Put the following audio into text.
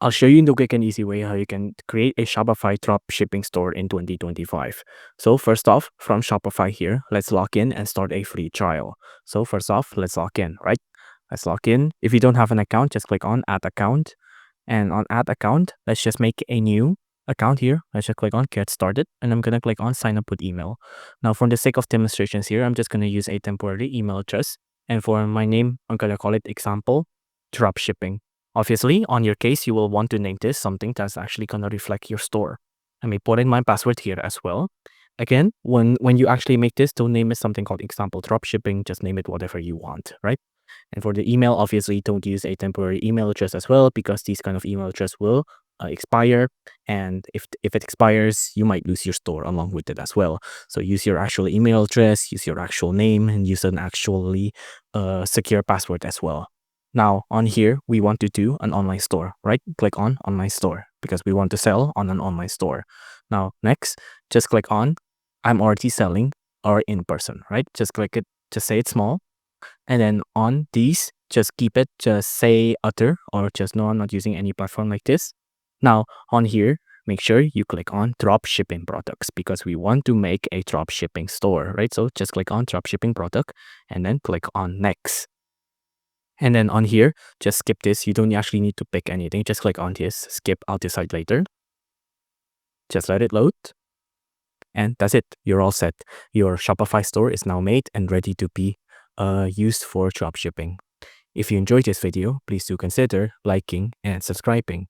I'll show you in the quick and easy way how you can create a Shopify dropshipping store in 2025. So first off, from Shopify here, let's log in and start a free trial. So first off, let's log in, right? Let's log in. If you don't have an account, just click on add account. And on add account, let's just make a new account here. Let's just click on get started, and I'm going to click on sign up with email. Now, for the sake of demonstrations here, I'm just going to use a temporary email address. And for my name, I'm going to call it example dropshipping. Obviously, on your case, you will want to name this something that's actually going to reflect your store. I may put in my password here as well. Again, when you actually make this, don't name it something called example dropshipping. Just name it whatever you want, right? And for the email, obviously, don't use a temporary email address as well, because these kind of email address will expire. And if it expires, you might lose your store along with it as well. So use your actual email address, use your actual name, and use an actually secure password as well. Now on here, we want to do an online store, right? Click on online store because we want to sell on an online store. Now next, just click on I'm already selling or in person, right? Just click it, just say it's small. And then on these, just keep it, just say other, or just no, I'm not using any platform like this. Now on here, make sure you click on drop shipping products because we want to make a drop shipping store, right? So just click on drop shipping product and then click on next. And then on here, just skip this. You don't actually need to pick anything. Just click on this, skip, I'll decide later. Just let it load. And that's it. You're all set. Your Shopify store is now made and ready to be used for dropshipping. If you enjoyed this video, please do consider liking and subscribing.